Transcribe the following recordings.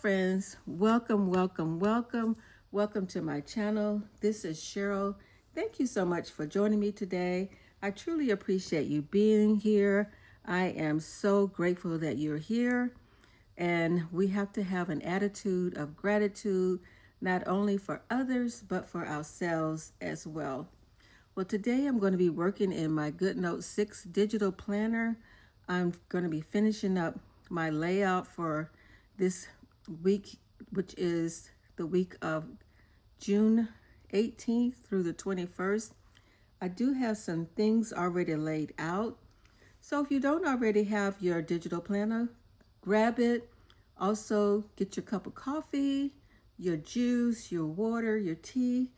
friends. Welcome to my channel. This is Cheryl. Thank you so much for joining me today. I truly appreciate you being here. I am so grateful that you're here. And we have to have an attitude of gratitude, not only for others, but for ourselves as well. Well, today I'm going to be working in my GoodNotes 6 digital planner. I'm going to be finishing up my layout for this week, which is the week of June 18th through the 21st. I do have some things already laid out. So if you don't already have your digital planner, grab it. Also, get your cup of coffee, your juice, your water, your tea,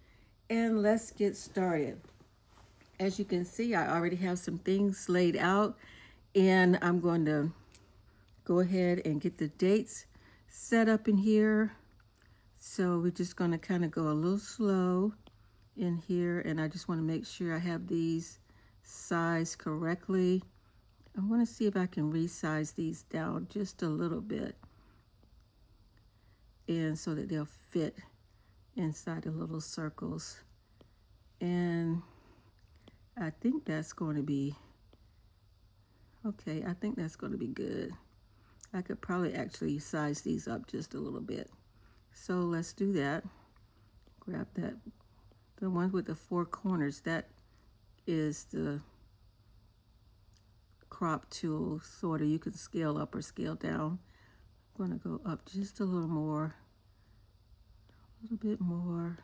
and let's get started. As you can see, I already have some things laid out, and I'm going to go ahead and get the dates set up in here. So we're just going to kind of go a little slow in here, and I just want to make sure I have these sized correctly. I want to see if I can resize these down just a little bit, and so that they'll fit inside the little circles. And I think that's going to be okay. I think that's going to be good. I could probably actually size these up just a little bit. So let's do that. Grab that. The one with the four corners, that is the crop tool, sort of. You can scale up or scale down. I'm going to go up just a little more. A little bit more.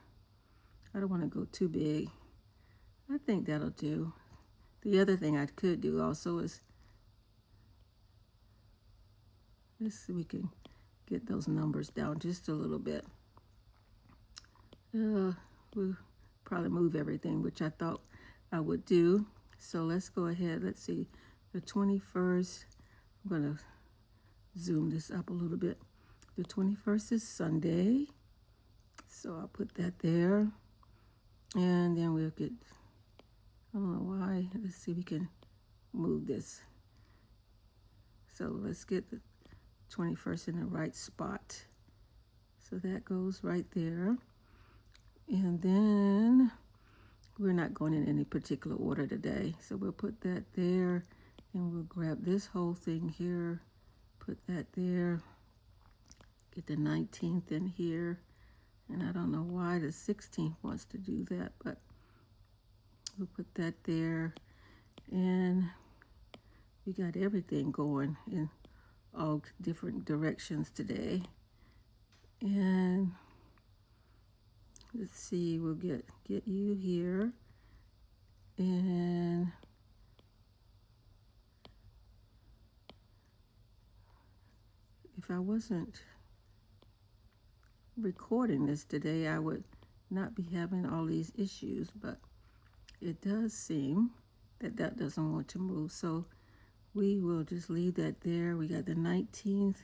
I don't want to go too big. I think that'll do. The other thing I could do also is, let's see if we can get those numbers down just a little bit. We'll probably move everything, which I thought I would do. So let's go ahead. Let's see. The 21st, I'm going to zoom this up a little bit. The 21st is Sunday. So I'll put that there. And then we'll get, I don't know why. Let's see if we can move this. So let's get the 21st in the right spot. So that goes right there. And then we're not going in any particular order today. So we'll put that there, and we'll grab this whole thing here, put that there, get the 19th in here. And I don't know why the 16th wants to do that, but we'll put that there. And we got everything going in all different directions today. And let's see, we'll get you here. And if I wasn't recording this today, I would not be having all these issues, but it does seem that that doesn't want to move. So we will just leave that there. We got the 19th,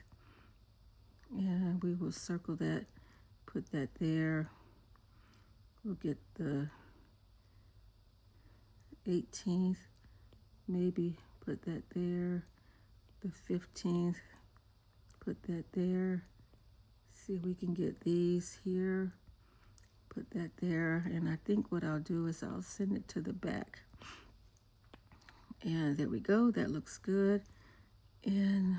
and we will circle that, put that there. We'll get the 18th, maybe put that there. The 15th, put that there. See if we can get these here, put that there. And I think what I'll do is I'll send it to the back. And there we go. That looks good. And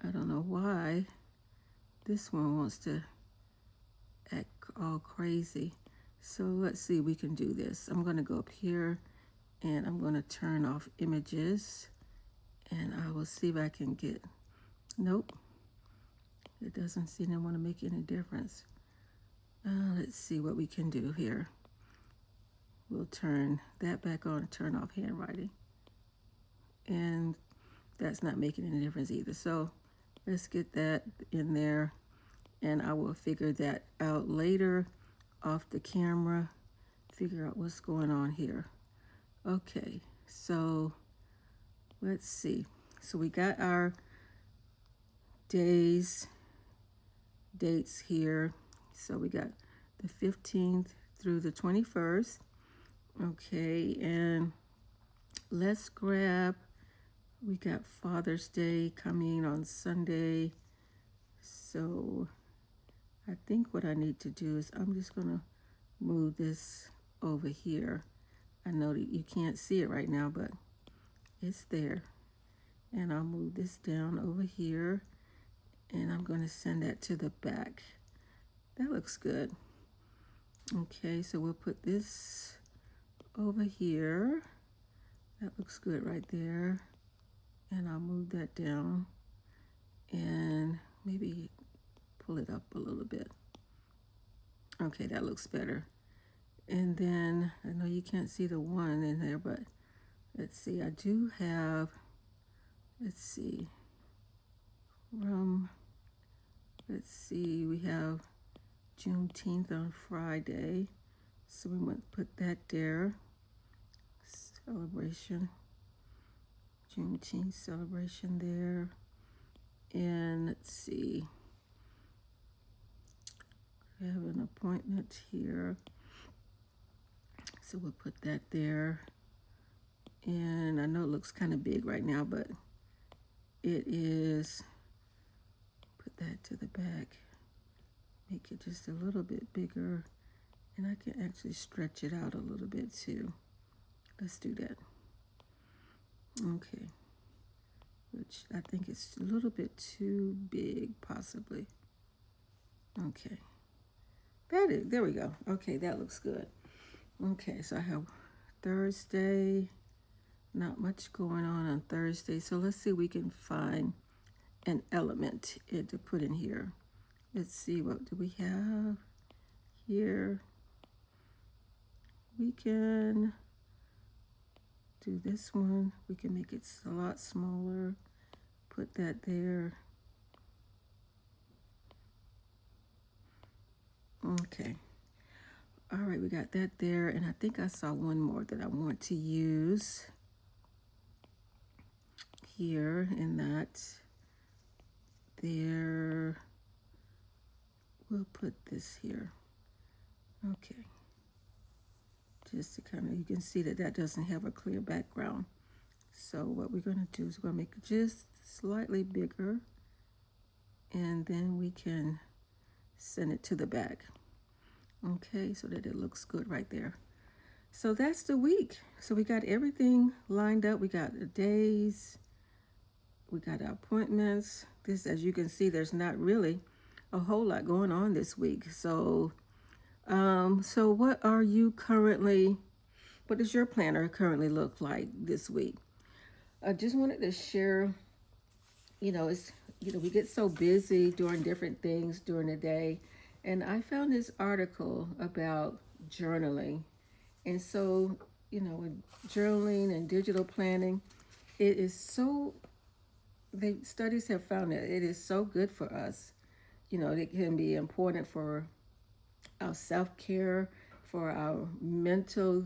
I don't know why this one wants to act all crazy. So let's see if we can do this. I'm going to go up here, and I'm going to turn off images, and I will see if I can get, nope, it doesn't seem to want to make any difference. Let's see what we can do here. We'll turn that back on, turn off handwriting, and that's not making any difference either. So let's get that in there, and I will figure that out later off the camera, figure out what's going on here. Okay, so let's see. So we got our dates here. So we got the 15th through the 21st. Okay, and let's grab, we got Father's Day coming on Sunday. So I think what I need to do is I'm just going to move this over here. I know that you can't see it right now, but it's there. And I'll move this down over here, and I'm going to send that to the back. That looks good. Okay, so we'll put this over here. That looks good right there. And I'll move that down and maybe pull it up a little bit. Okay, that looks better. And then I know you can't see the one in there, but let's see, I do have, let's see, we have Juneteenth on Friday. So we want to put that there. Celebration. Juneteenth celebration there. And let's see. We have an appointment here. So we'll put that there. And I know it looks kind of big right now, but it is. Put that to the back. Make it just a little bit bigger. And I can actually stretch it out a little bit too. Let's do that. Okay. Which I think is a little bit too big, possibly. Okay. There we go. Okay, that looks good. Okay, so I have Thursday. Not much going on Thursday. So let's see if we can find an element to put in here. Let's see, what do we have here? We can do this one. We can make it a lot smaller. Put that there. Okay. All right, we got that there. And I think I saw one more that I want to use here, and that there. We'll put this here. Okay. Just to kind of, you can see that that doesn't have a clear background. So what we're going to do is we're going to make it just slightly bigger, and then we can send it to the back. Okay, so that it looks good right there. So that's the week. So we got everything lined up. We got the days, we got our appointments. This, as you can see, there's not really a whole lot going on this week. So what does your planner currently look like this week? I just wanted to share, we get so busy doing different things during the day. And I found this article about journaling. And so, with journaling and digital planning, the studies have found that it is so good for us. It can be important for our self-care, for our mental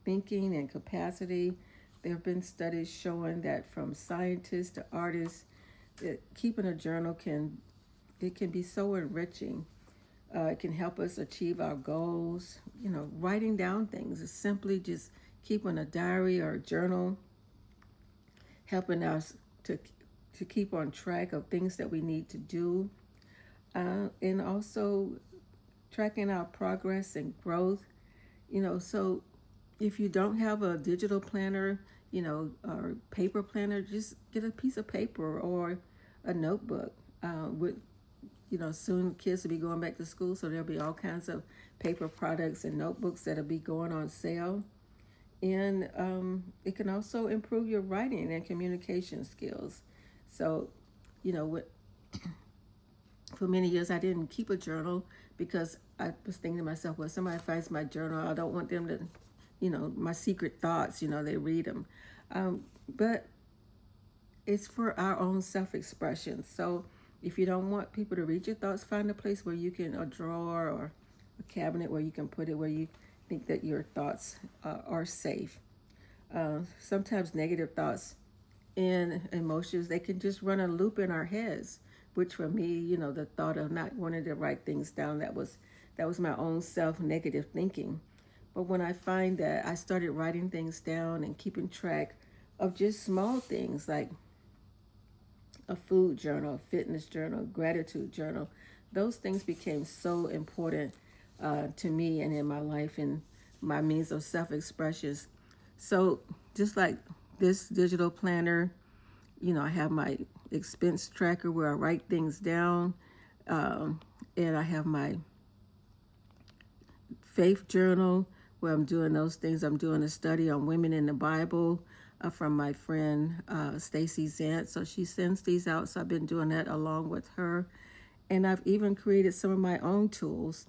thinking and capacity. There have been studies showing that from scientists to artists, that keeping a journal can be so enriching. It can help us achieve our goals. Writing down things is simply just keeping a diary or a journal, helping us to keep on track of things that we need to do, and also tracking our progress and growth. So if you don't have a digital planner, or paper planner, just get a piece of paper or a notebook. Soon kids will be going back to school, so there'll be all kinds of paper products and notebooks that'll be going on sale. And it can also improve your writing and communication skills. So, for many years I didn't keep a journal because I was thinking to myself, well, somebody finds my journal, I don't want them to, my secret thoughts, they read them. But it's for our own self-expression. So if you don't want people to read your thoughts, find a place where you can, a drawer or a cabinet where you can put it where you think that your thoughts are safe. Sometimes negative thoughts and emotions, they can just run a loop in our heads, which for me, the thought of not wanting to write things down, that was my own self-negative thinking. But when I find that I started writing things down and keeping track of just small things like a food journal, a fitness journal, gratitude journal. Those things became so important to me and in my life and my means of self-expression. So just like this digital planner, I have my expense tracker where I write things down, and I have my faith journal where I'm doing those things. I'm doing a study on women in the Bible from my friend Stacy Zant. So she sends these out. So I've been doing that along with her. And I've even created some of my own tools.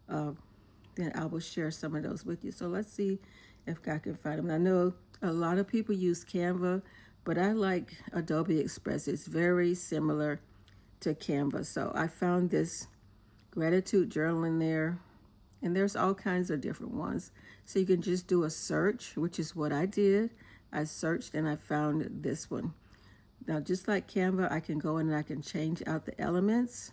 Then I will share some of those with you. So let's see if I can find them. I know a lot of people use Canva, but I like Adobe Express. It's very similar to Canva. So I found this gratitude journal in there, and there's all kinds of different ones. So you can just do a search, which is what I did. I searched and I found this one. Now, just like Canva, I can go in and I can change out the elements.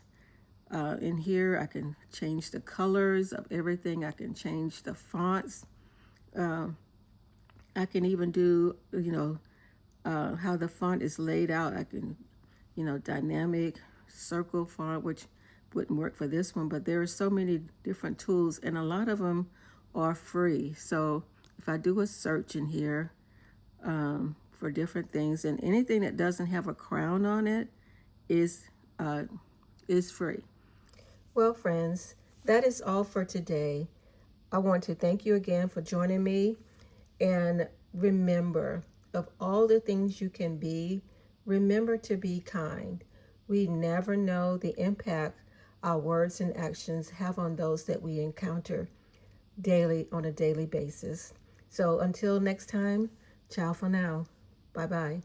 In here, I can change the colors of everything. I can change the fonts. I can even do, how the font is laid out. I can, dynamic circle font, which wouldn't work for this one, but there are so many different tools and a lot of them are free. So if I do a search in here for different things, and anything that doesn't have a crown on it is free. Well, friends, that is all for today. I want to thank you again for joining me. And remember, of all the things you can be, remember to be kind. We never know the impact our words and actions have on those that we encounter daily on a daily basis. So until next time, ciao for now. Bye-bye.